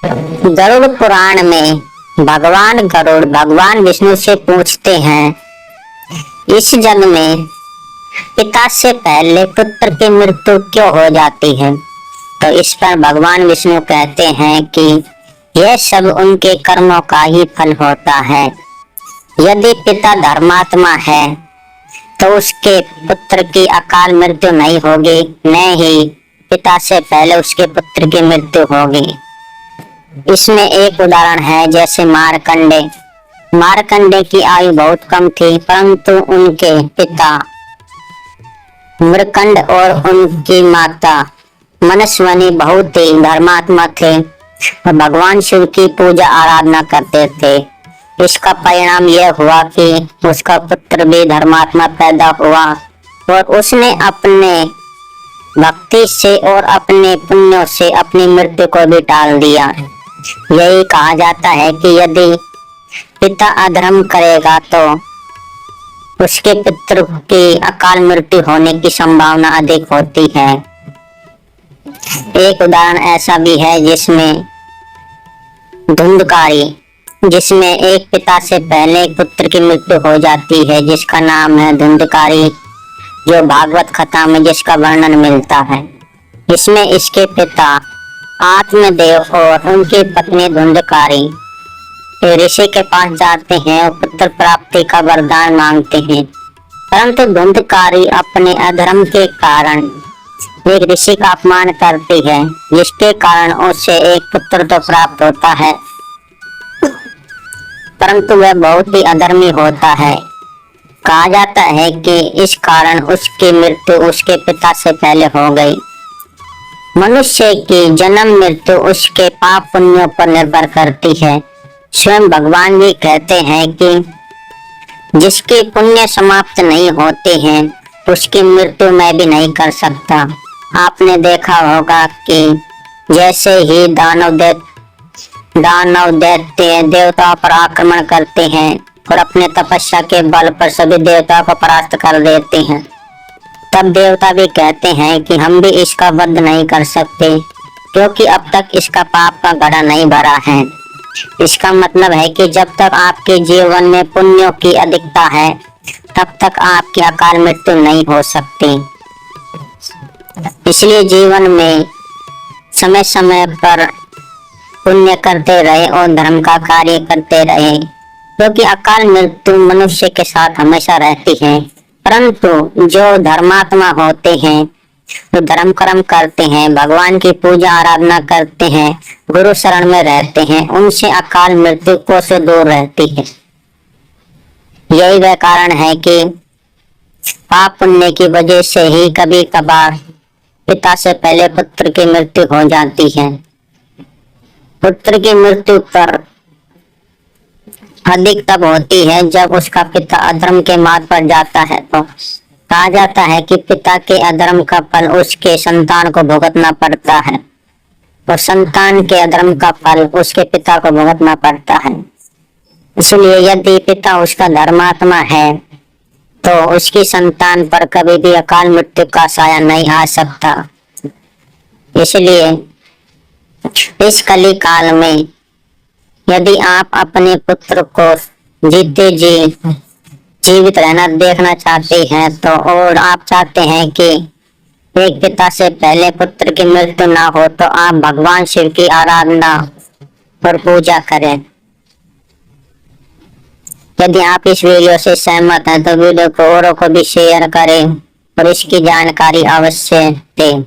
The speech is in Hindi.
गरुड़ पुराण में भगवान गरुड़ भगवान विष्णु से पूछते हैं, इस जग में पिता से पहले पुत्र की मृत्यु क्यों हो जाती है? तो इस पर भगवान विष्णु कहते हैं कि यह सब उनके कर्मों का ही फल होता है। यदि पिता धर्मात्मा है तो उसके पुत्र की अकाल मृत्यु नहीं होगी, न ही पिता से पहले उसके पुत्र की मृत्यु होगी। इसमें एक उदाहरण है, जैसे मारकंडे की आयु बहुत कम थी, परंतु उनके पिता मृकंड और उनकी माता मनस्विनी बहुत ही धर्मात्मा थे और भगवान शिव की पूजा आराधना करते थे। इसका परिणाम यह हुआ कि उसका पुत्र भी धर्मात्मा पैदा हुआ और उसने अपने भक्ति से और अपने पुण्यों से अपनी मृत्यु को भी टाल दिया। यही कहा जाता है कि यदि पिता अधर्म करेगा तो उसके पुत्र की अकाल मृत्यु होने की संभावना अधिक होती है। एक उदाहरण ऐसा भी है जिसमें एक पिता से पहले एक पुत्र की मृत्यु हो जाती है, जिसका नाम है धुंधकारी, जो भागवत कथा में जिसका वर्णन मिलता है। इसमें इसके पिता आत्मदेव और उनकी पत्नी धुंधकारी ऋषि के पास जाते हैं और पुत्र प्राप्ति का वरदान मांगते हैं, परंतु धुंधकारी अपने अधर्म के कारण एक ऋषि का अपमान करती है, जिसके कारण उसे एक पुत्र तो प्राप्त होता है, परंतु वह बहुत ही अधर्मी होता है। कहा जाता है कि इस कारण उसकी मृत्यु उसके पिता से पहले हो गई। मनुष्य की जन्म मृत्यु उसके पाप पुण्यों पर निर्भर करती है। स्वयं भगवान भी कहते हैं कि जिसके पुण्य समाप्त नहीं होते हैं उसकी मृत्यु मैं भी नहीं कर सकता। आपने देखा होगा कि जैसे ही दानव दैत्य देवताओं पर आक्रमण करते हैं और अपने तपस्या के बल पर सभी देवताओं को परास्त कर देते हैं, तब देवता भी कहते हैं कि हम भी इसका वध नहीं कर सकते, क्योंकि अब तक इसका पाप का घड़ा नहीं भरा है। इसका मतलब है कि जब तक आपके जीवन में पुण्यों की अधिकता है तब तक आपकी अकाल मृत्यु नहीं हो सकती। इसलिए जीवन में समय समय पर पुण्य करते रहे और धर्म का कार्य करते रहे, क्योंकि अकाल मृत्यु मनुष्य के साथ हमेशा रहती है। परंतु जो धर्मात्मा होते हैं, जो धर्म कर्म करते हैं, भगवान की पूजा आराधना करते हैं, गुरु शरण में रहते हैं, उनसे अकाल मृत्यु को से दूर रहती है। यही वह कारण है कि पाप पुण्य की वजह से ही कभी कभार पिता से पहले पुत्र की मृत्यु हो जाती है। पुत्र की मृत्यु पर अधिक तब होती है जब उसका पिता अधर्म के मार्ग पर जाता है। तो कहा जाता है कि पिता के अधर्म का फल उसके संतान को भुगतना पड़ता है और संतान के अधर्म का फल उसके पिता को भुगतना पड़ता है। इसलिए यदि पिता उसका धर्मात्मा है तो उसकी संतान पर कभी भी अकाल मृत्यु का साया नहीं आ सकता। इसलिए इस कली काल में यदि आप अपने पुत्र को जीते जी जीवित रहना देखना चाहते हैं तो और आप चाहते हैं कि एक पिता से पहले पुत्र की मृत्यु ना हो, तो आप भगवान शिव की आराधना और पूजा करें। यदि आप इस वीडियो से सहमत हैं तो वीडियो को औरों को भी शेयर करें और इसकी जानकारी अवश्य दें।